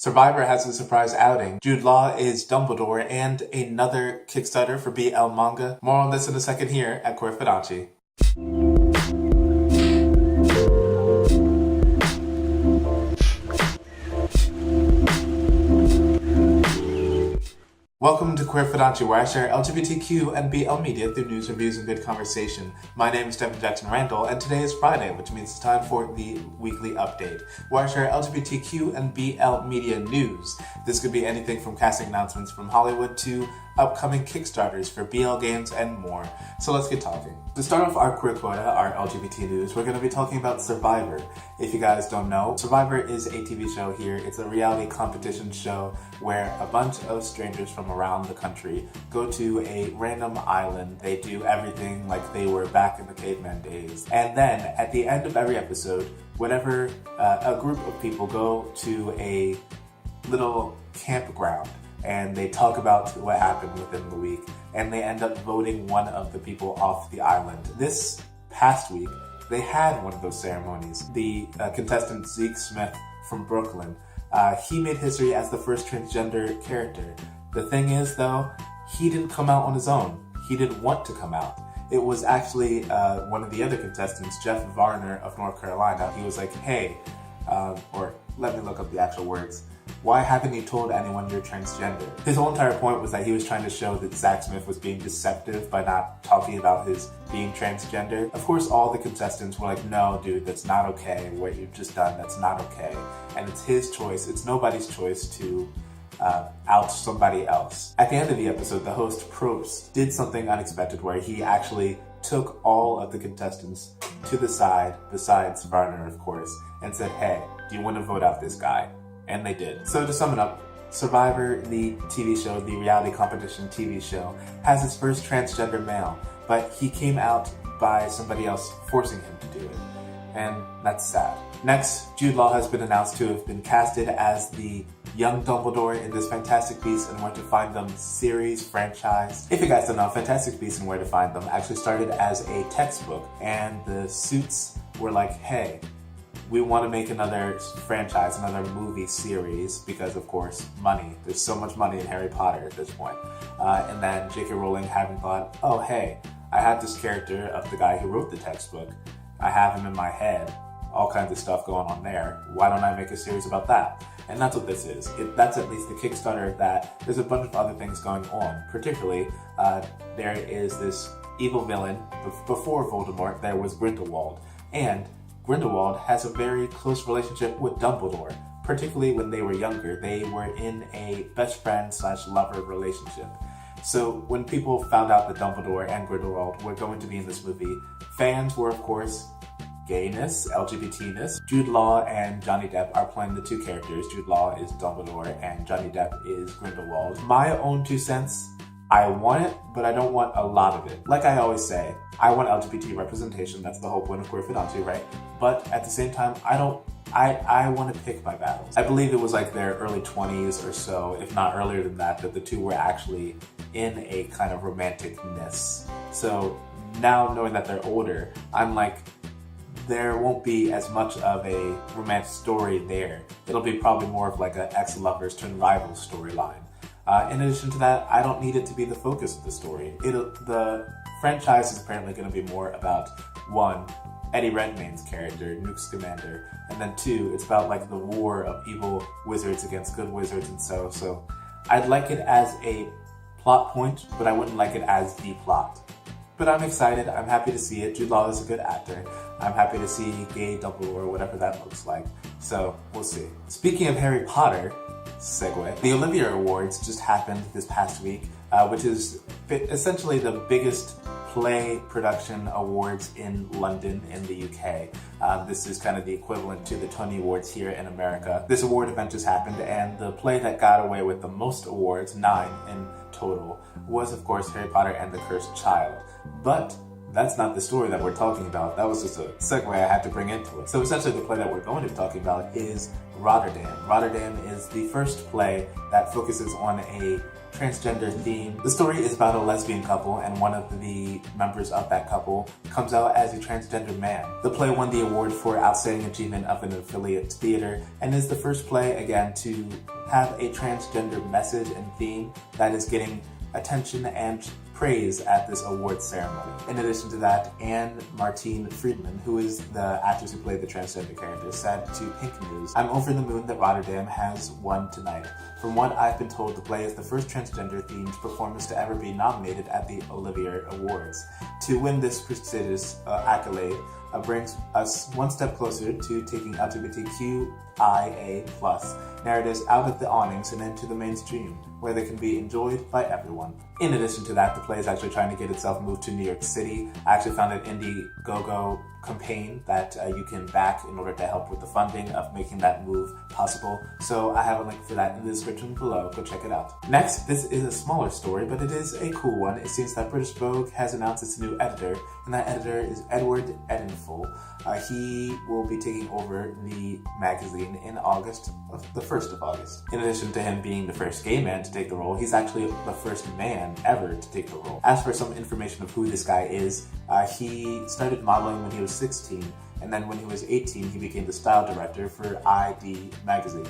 Survivor has a surprise outing. Jude Law is Dumbledore and another Kickstarter for BL manga. More on this in a second here at Fudanshi. Welcome to Queer Fudanshi, where I share LGBTQ and BL Media through news, reviews, and good conversation. My name is Devin Jackson Randall, and today is Friday, which means it's time for the weekly update, where I share LGBTQ and BL Media news. This could be anything from casting announcements from Hollywood to upcoming Kickstarters for BL games and more. So let's get talking. To start off our queer quota, our LGBT news, we're going to be talking about Survivor. If you guys don't know, Survivor is a TV show here. It's a reality competition show where a bunch of strangers from around the country go to a random island. They do everything like they were back in the caveman days. And then at the end of every episode, whenever a group of people go to a little campground, and they talk about what happened within the week, and they end up voting one of the people off the island. This past week, they had one of those ceremonies. The contestant Zeke Smith from Brooklyn, he made history as the first transgender character. The thing is, though, he didn't come out on his own. He didn't want to come out. It was actually one of the other contestants, Jeff Varner of North Carolina. He was like, hey, or let me look up the actual words. Why haven't you told anyone you're transgender? His whole entire point was that he was trying to show that Zach Smith was being deceptive by not talking about his being transgender. Of course, all the contestants were like, no, dude, that's not okay. What you've just done, that's not okay. And it's his choice. It's nobody's choice to out somebody else. At the end of the episode, the host, Probst, did something unexpected where he actually took all of the contestants to the side, besides Varner, of course, and said, hey, do you want to vote out this guy? And they did. So to sum it up, Survivor, the TV show, the reality competition TV show, has its first transgender male, but he came out by somebody else forcing him to do it. And that's sad. Next, Jude Law has been announced to have been casted as the young Dumbledore in this Fantastic Beasts and Where to Find Them series franchise. If you guys don't know, Fantastic Beasts and Where to Find Them actually started as a textbook, and the suits were like, hey, we want to make another franchise, another movie series, because of course, money. There's so much money in Harry Potter at this point. And then J.K. Rowling having thought, oh hey, I have this character of the guy who wrote the textbook. I have him in my head. All kinds of stuff going on there. Why don't I make a series about that? And that's what this is. That's at least the Kickstarter of that. There's a bunch of other things going on. Particularly, there is this evil villain. Before Voldemort, there was Grindelwald. And Grindelwald has a very close relationship with Dumbledore, particularly when they were younger. They were in a best friend / lover relationship. So when people found out that Dumbledore and Grindelwald were going to be in this movie, fans were, of course, gayness, LGBT-ness. Jude Law and Johnny Depp are playing the two characters. Jude Law is Dumbledore and Johnny Depp is Grindelwald. My own 2 cents, I want it, but I don't want a lot of it. Like I always say, I want LGBT representation. That's the whole point of Queer Fudanshi, right? But at the same time, I want to pick my battles. I believe it was like their early 20s or so, if not earlier than that the two were actually in a kind of romanticness. So now knowing that they're older, I'm like, there won't be as much of a romantic story there. It'll be probably more of like an ex-lovers turn rivals storyline. In addition to that, I don't need it to be the focus of the story. The franchise is apparently going to be more about, 1, Eddie Redmayne's character, Newt Scamander, and then 2, it's about like the war of evil wizards against good wizards, and so I'd like it as a plot point, but I wouldn't like it as the plot. But I'm excited, I'm happy to see it. Jude Law is a good actor. I'm happy to see gay Dumbledore, whatever that looks like. So, we'll see. Speaking of Harry Potter, segue, the Olivier Awards just happened this past week, which is essentially the biggest play production awards in London in the UK. This is kind of the equivalent to the Tony Awards here in America. This award event just happened, and the play that got away with the most awards, 9 in total, was of course Harry Potter and the Cursed Child. But that's not the story that we're talking about. That was just a segue I had to bring into it. So essentially the play that we're going to be talking about is Rotterdam. Rotterdam is the first play that focuses on a transgender theme. The story is about a lesbian couple, and one of the members of that couple comes out as a transgender man. The play won the award for Outstanding Achievement of an Affiliate Theater, and is the first play, again, to have a transgender message and theme that is getting attention and praise at this awards ceremony. In addition to that, Anne-Martine Friedman, who is the actress who played the transgender character, said to Pink News, "I'm over the moon that Rotterdam has won tonight. From what I've been told, the play is the first transgender-themed performance to ever be nominated at the Olivier Awards. To win this prestigious accolade brings us one step closer to taking LGBTQIA+ narratives out of the awnings and into the mainstream, where they can be enjoyed by everyone." In addition to that, the play is actually trying to get itself moved to New York City. I actually found an Indiegogo campaign that you can back in order to help with the funding of making that move possible. So I have a link for that in the description below. Go check it out. Next, this is a smaller story, but it is a cool one. It seems that British Vogue has announced its new editor, and that editor is Edward Enninful. He will be taking over the magazine in August, the 1st of August. In addition to him being the first gay man to take the role, he's actually the first man ever to take the role. As for some information of who this guy is, he started modeling when he was 16, and then when he was 18, he became the style director for ID magazine.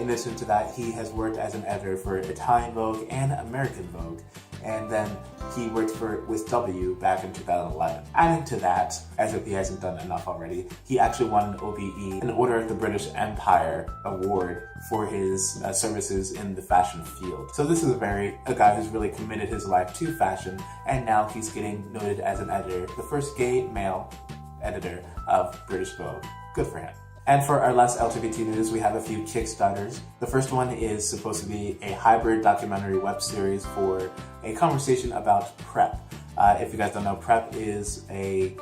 In addition to that, he has worked as an editor for Italian Vogue and American Vogue, and then he worked with W back in 2011. Adding to that, as if he hasn't done enough already, he actually won an OBE, an Order of the British Empire award for his services in the fashion field. So this is a guy who's really committed his life to fashion, and now he's getting noted as an editor, the first gay male editor of British Vogue. Good for him. And for our last LGBT news, we have a few Kickstarters. The first one is supposed to be a hybrid documentary web series for a conversation about PrEP. If you guys don't know, PrEP is a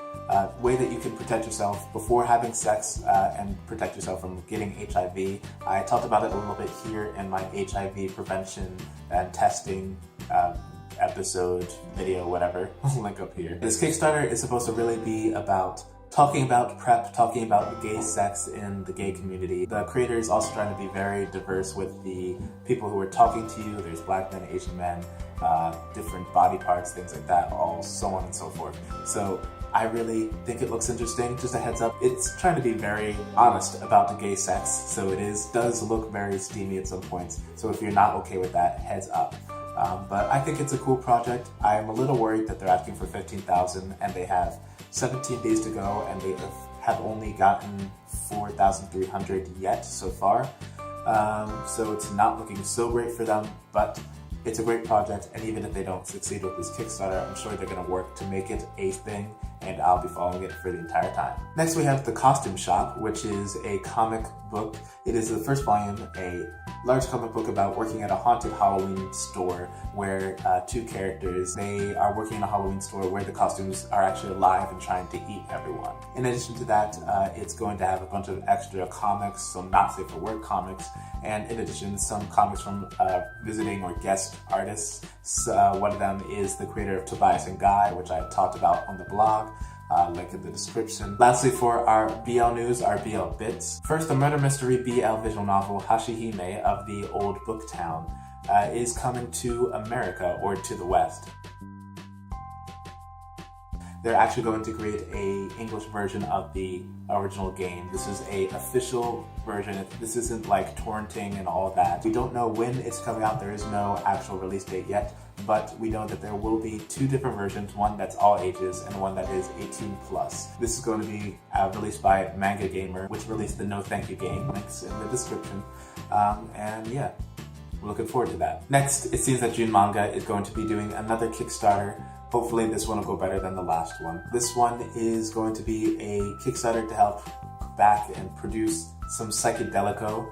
way that you can protect yourself before having sex and protect yourself from getting HIV. I talked about it a little bit here in my HIV prevention and testing episode, video, whatever. Link up here. This Kickstarter is supposed to really be about talking about PrEP, talking about gay sex in the gay community. The creator is also trying to be very diverse with the people who are talking to you. There's Black men, Asian men, different body parts, things like that, all so on and so forth. So I really think it looks interesting. Just a heads up, it's trying to be very honest about the gay sex, so does look very steamy at some points. So if you're not okay with that, heads up. But I think it's a cool project. I'm a little worried that they're asking for $15,000 and they have 17 days to go, and they have only gotten 4,300 yet so far. So it's not looking so great for them, but it's a great project, and even if they don't succeed with this Kickstarter, I'm sure they're going to work to make it a thing, and I'll be following it for the entire time. Next we have The Costume Shop, which is a comic book. It is the first volume, a large comic book about working at a haunted Halloween store where two characters, they are working in a Halloween store where the costumes are actually alive and trying to eat everyone. In addition to that, it's going to have a bunch of extra comics, some not safe for work comics, and in addition, some comics from visiting or guest artists. One of them is the creator of Tobias and Guy, which I talked about on the blog. Link in the description. Lastly, for our BL news, our BL bits. First, the murder mystery BL visual novel Hashihime of the Old Book Town is coming to America, or to the West. They're actually going to create a English version of the original game. This is a official version. This isn't like torrenting and all of that. We don't know when it's coming out. There is no actual release date yet, but we know that there will be two different versions, one that's all ages and one that is 18+. This is going to be released by Manga Gamer, which released the No Thank You game. Links in the description. And yeah, we're looking forward to that. Next, it seems that June Manga is going to be doing another Kickstarter. Hopefully this one will go better than the last one. This one is going to be a Kickstarter to help back and produce some Psyche Delico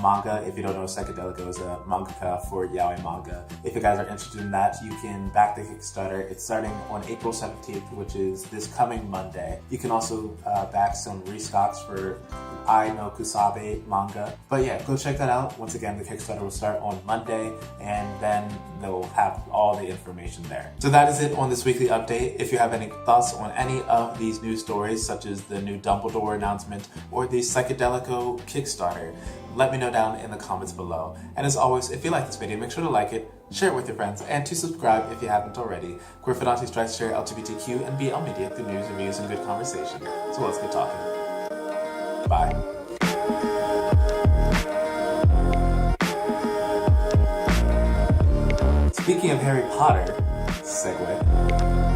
manga. If you don't know, Psyche Delico is a mangaka for yaoi manga. If you guys are interested in that, you can back the Kickstarter. It's starting on April 17th, which is this coming Monday. You can also back some restocks for Ai no Kusabe manga. But yeah, go check that out. Once again, the Kickstarter will start on Monday, and then they'll have all the information there. So that is it on this weekly update. If you have any thoughts on any of these news stories, such as the new Dumbledore announcement or the Psyche Delico Kickstarter, let me know down in the comments below. And as always, if you like this video, make sure to like it, share it with your friends, and to subscribe if you haven't already. Queer Fudanshi strives to share LGBTQ and BL Media through news, reviews, and good conversation. So let's get talking. Bye. Speaking of Harry Potter, segue.